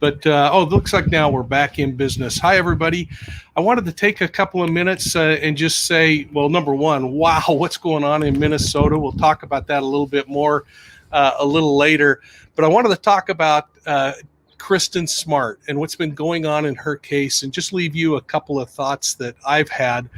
But it looks like now we're back in business. Hi, everybody. I wanted to take a couple of minutes and just say, well, number one, wow, what's going on in Minnesota? We'll talk about that a little bit more a little later. But I wanted to talk about Kristin Smart and what's been going on in her case, and just leave you a couple of thoughts that I've had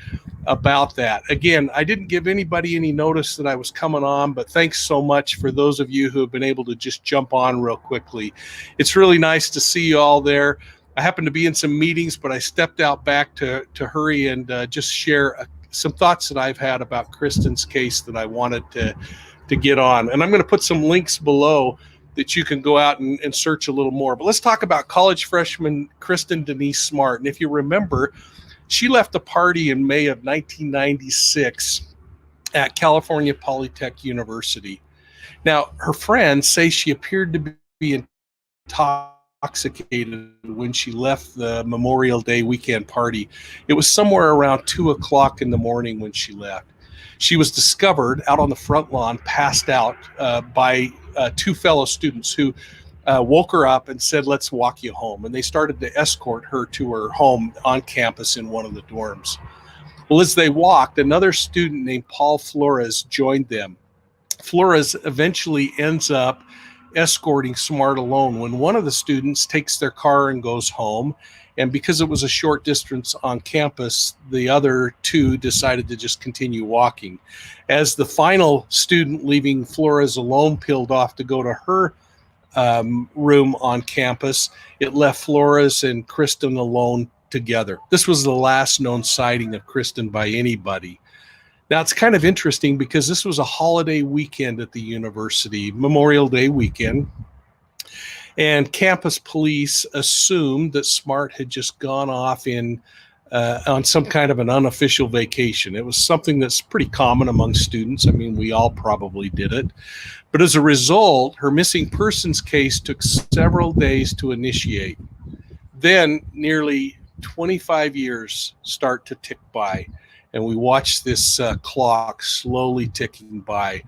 about that. Again, I didn't give anybody any notice that I was coming on, but thanks so much for those of you who have been able to just jump on real quickly. It's really nice to see you all there. I happened to be in some meetings, but I stepped out back to hurry and just share some thoughts that I've had about Kristin's case that I wanted to get on. And I'm going to put some links below that you can go out and search a little more. But let's talk about college freshman Kristin Denise Smart. And if you remember, she left a party in May of 1996 at California Polytech University. Now, her friends say she appeared to be intoxicated when she left the Memorial Day weekend party. It was somewhere around 2 o'clock in the morning when she left. She was discovered out on the front lawn, passed out by two fellow students who woke her up and said, "Let's walk you home." And they started to escort her to her home on campus in one of the dorms. Well, as they walked, another student named Paul Flores joined them. Flores eventually ends up escorting Smart alone when one of the students takes their car and goes home. And because it was a short distance on campus, the other two decided to just continue walking. As the final student leaving Flores alone peeled off to go to her room on campus, it left Flores and Kristin alone together. This was the last known sighting of Kristin by anybody. Now, it's kind of interesting because this was a holiday weekend at the university, Memorial Day weekend, and campus police assumed that Smart had just gone off on some kind of an unofficial vacation. It was something that's pretty common among students. I mean, we all probably did it. But as a result, her missing persons case took several days to initiate. Then nearly 25 years start to tick by, and we watch this clock slowly ticking by.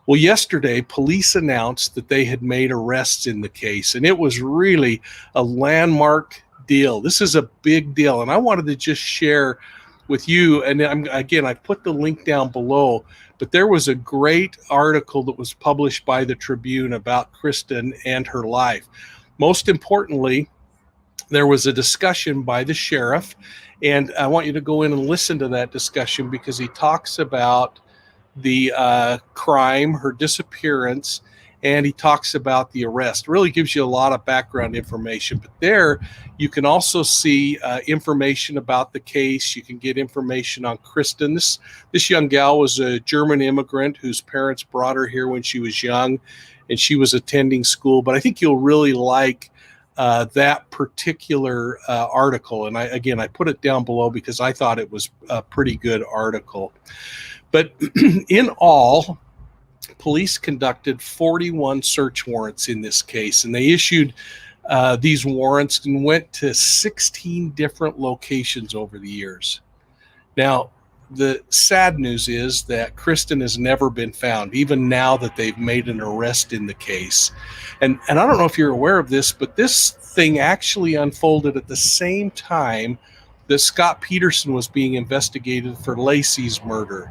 Well, yesterday, police announced that they had made arrests in the case, and it was really a landmark deal. This is a big deal, and I wanted to just share with you, and again, I put the link down below, but there was a great article that was published by the Tribune about Kristin and her life. Most importantly, there was a discussion by the sheriff, and I want you to go in and listen to that discussion because he talks about the crime, her disappearance, and he talks about the arrest. It really gives you a lot of background information. But there you can also see information about the case. You can get information on Kristin. This young gal was a German immigrant whose parents brought her here when she was young, and she was attending school. But I think you'll really like that particular article. And I put it down below because I thought it was a pretty good article. But in all, police conducted 41 search warrants in this case, and they issued these warrants and went to 16 different locations over the years. Now, the sad news is that Kristin has never been found, even now that they've made an arrest in the case. And I don't know if you're aware of this, but this thing actually unfolded at the same time that Scott Peterson was being investigated for Lacey's murder.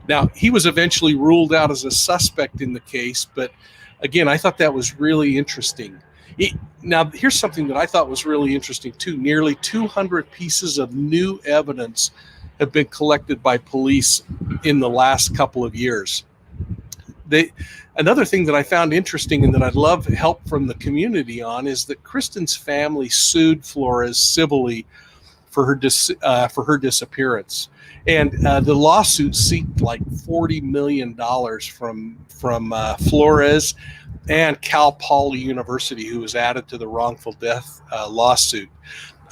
Now, he was eventually ruled out as a suspect in the case, but again, I thought that was really interesting. Now, here's something that I thought was really interesting too. Nearly 200 pieces of new evidence have been collected by police in the last couple of years. Another thing that I found interesting and that I'd love help from the community on is that Kristin's family sued Flores civilly for her disappearance. And the lawsuit seeked like $40 million from Flores and Cal Poly University, who was added to the wrongful death lawsuit.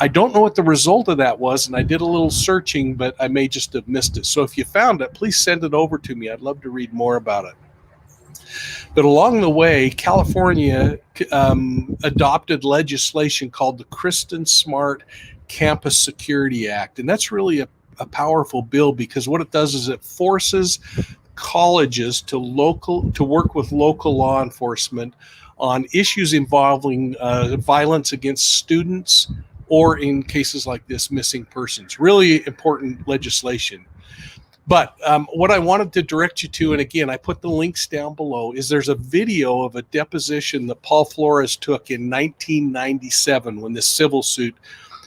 I don't know what the result of that was, and I did a little searching, but I may just have missed it. So if you found it, please send it over to me. I'd love to read more about it. But along the way, California adopted legislation called the Kristin Smart Campus Security Act. And that's really a powerful bill, because what it does is it forces colleges to work with local law enforcement on issues involving violence against students, or in cases like this, missing persons. Really important legislation. But what I wanted to direct you to, and again, I put the links down below, is there's a video of a deposition that Paul Flores took in 1997 when this civil suit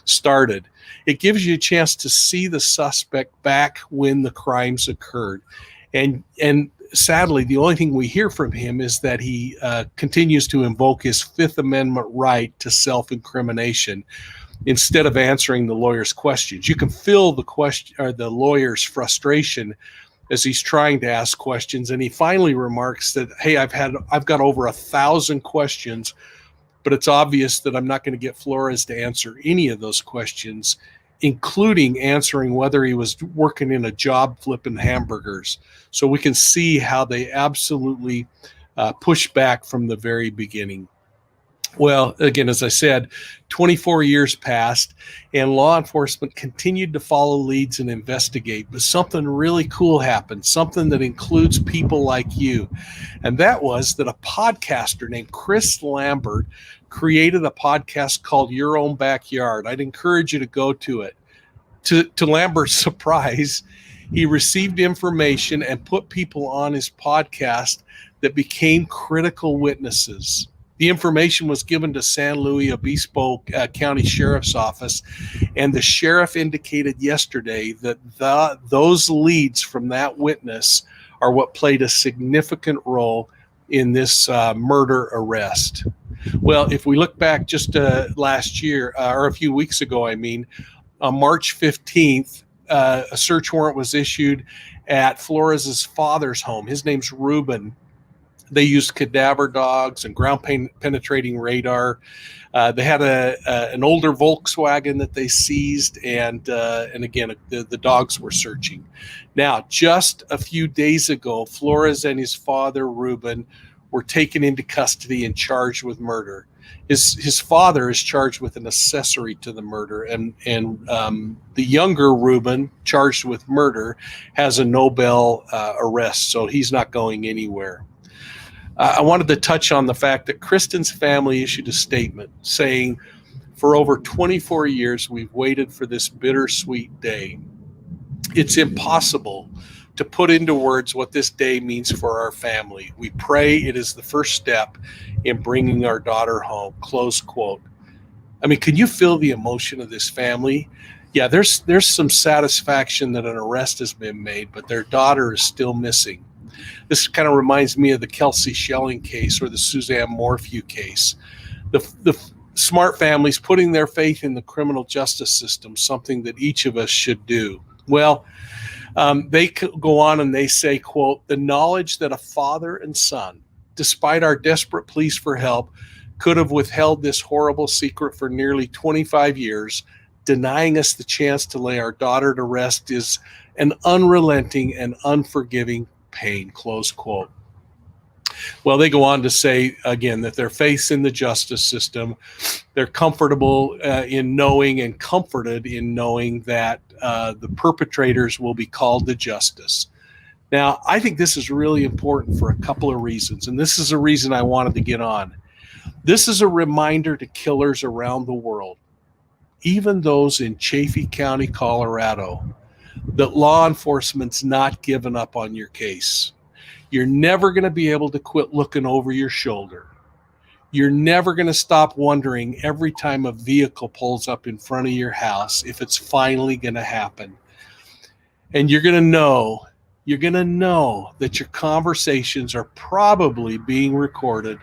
started. It gives you a chance to see the suspect back when the crimes occurred. And sadly, the only thing we hear from him is that he continues to invoke his Fifth Amendment right to self-incrimination instead of answering the lawyer's questions. You can feel the lawyer's frustration as he's trying to ask questions, and he finally remarks that, "Hey, I've got over 1,000 questions, but it's obvious that I'm not going to get Flores to answer any of those questions, including answering whether he was working in a job flipping hamburgers." So we can see how they absolutely push back from the very beginning. Well, again, as I said, 24 years passed, and law enforcement continued to follow leads and investigate. But something really cool happened, something that includes people like you. And that was that a podcaster named Chris Lambert created a podcast called Your Own Backyard. I'd encourage you to go to it. To Lambert's surprise, he received information and put people on his podcast that became critical witnesses. The information was given to San Luis Obispo County Sheriff's Office, and the sheriff indicated yesterday that those leads from that witness are what played a significant role in this murder arrest. Well, if we look back just last year, or a few weeks ago, on March 15th, a search warrant was issued at Flores's father's home. His name's Ruben. They used cadaver dogs and ground penetrating radar. They had an older Volkswagen that they seized, and again, the dogs were searching. Now, just a few days ago, Flores and his father, Ruben, were taken into custody and charged with murder. His father is charged with an accessory to the murder, and the younger Ruben, charged with murder, has a no-bail arrest, so he's not going anywhere. I wanted to touch on the fact that Kristin's family issued a statement saying, "For over 24 years, we've waited for this bittersweet day. It's impossible to put into words what this day means for our family. We pray it is the first step in bringing our daughter home," close quote. I mean, can you feel the emotion of this family? Yeah, there's some satisfaction that an arrest has been made, but their daughter is still missing. This kind of reminds me of the Kelsey Schelling case or the Suzanne Morphew case. The Smart families putting their faith in the criminal justice system, something that each of us should do. Well, they go on and they say, quote, "The knowledge that a father and son, despite our desperate pleas for help, could have withheld this horrible secret for nearly 25 years, denying us the chance to lay our daughter to rest, is an unrelenting and unforgiving pain," close quote. Well, they go on to say, again, that their faith in the justice system, they're comfortable in knowing and comforted in knowing that the perpetrators will be called to justice. Now, I think this is really important for a couple of reasons, and this is a reason I wanted to get on. This is a reminder to killers around the world, even those in Chaffee County, Colorado, that law enforcement's not giving up on your case. You're never going to be able to quit looking over your shoulder. You're never going to stop wondering every time a vehicle pulls up in front of your house if it's finally going to happen. And you're going to know that your conversations are probably being recorded,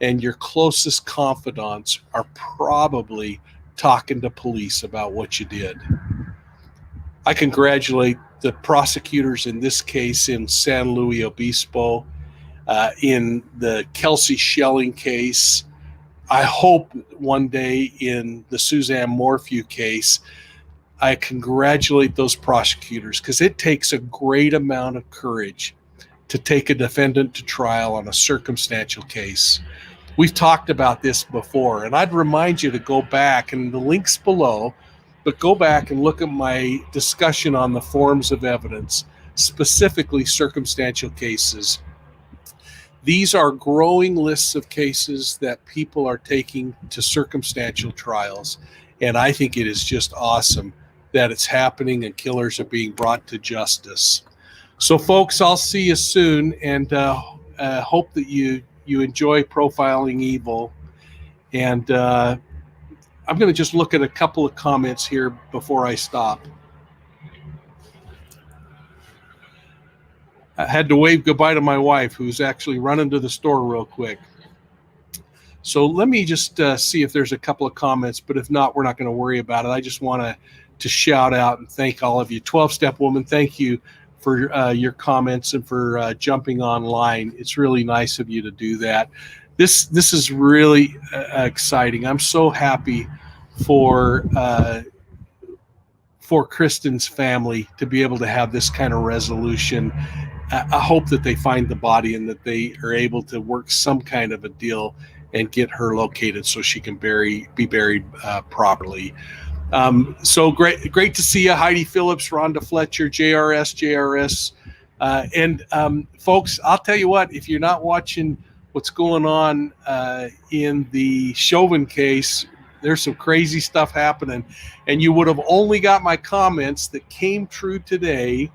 and your closest confidants are probably talking to police about what you did. I congratulate the prosecutors in this case in San Luis Obispo, in the Kelsey Schelling case. I hope one day in the Suzanne Morphew case, I congratulate those prosecutors, because it takes a great amount of courage to take a defendant to trial on a circumstantial case. We've talked about this before, and I'd remind you to go back, and the link's below, but go back and look at my discussion on the forms of evidence, specifically circumstantial cases. These are growing lists of cases that people are taking to circumstantial trials, and I think it is just awesome that it's happening and killers are being brought to justice. So, folks, I'll see you soon, and hope that you enjoy Profiling Evil. And I'm going to just look at a couple of comments here before I stop. I had to wave goodbye to my wife, who's actually running to the store real quick. So let me just see if there's a couple of comments, but if not, we're not going to worry about it. I just want to shout out and thank all of you. 12-Step Woman, thank you for your comments and for jumping online. It's really nice of you to do that. This is really exciting. I'm so happy for Kristin's family to be able to have this kind of resolution. I hope that they find the body and that they are able to work some kind of a deal and get her located so she can be buried properly. So great to see you, Heidi Phillips, Rhonda Fletcher, JRS. And folks, I'll tell you what, if you're not watching what's going on in the Chauvin case, there's some crazy stuff happening, and you would have only got my comments that came true today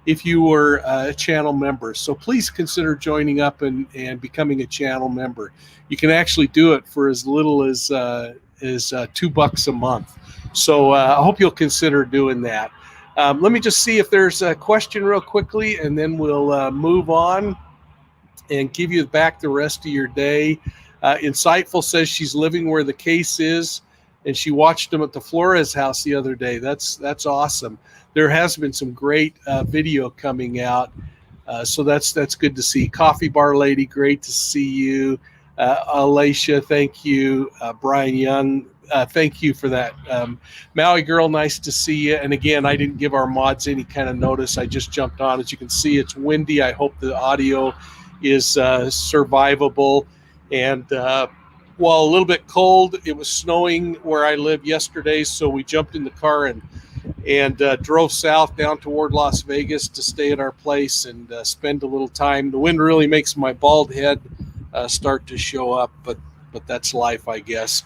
if you were a channel member. So please consider joining up and becoming a channel member. You can actually do it for as little as $2 a month. So I hope you'll consider doing that. Let me just see if there's a question real quickly, and then we'll move on and give you back the rest of your day. Insightful says she's living where the case is, and she watched them at the Flores house the other day. That's awesome. There has been some great video coming out, so that's good to see. Coffee Bar Lady, great to see you. Alicia, thank you. Brian Young, thank you for that. Maui Girl, nice to see you. And again, I didn't give our mods any kind of notice. I just jumped on. As you can see, it's windy. I hope the audio is survivable. And while a little bit cold, it was snowing where I live yesterday, so we jumped in the car and drove south down toward Las Vegas to stay at our place and spend a little time. The wind really makes my bald head start to show up, but that's life, I guess.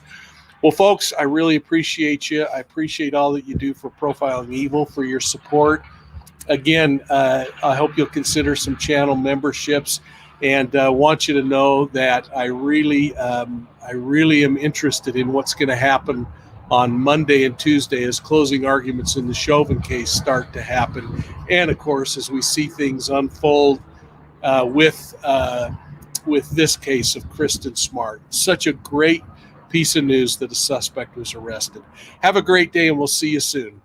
Well, folks, I really appreciate you. I appreciate all that you do for Profiling Evil, for your support. Again, I hope you'll consider some channel memberships, and want you to know that I really am interested in what's going to happen on Monday and Tuesday as closing arguments in the Chauvin case start to happen, and of course as we see things unfold with this case of Kristin Smart. Such a great piece of news that a suspect was arrested. Have a great day, and we'll see you soon.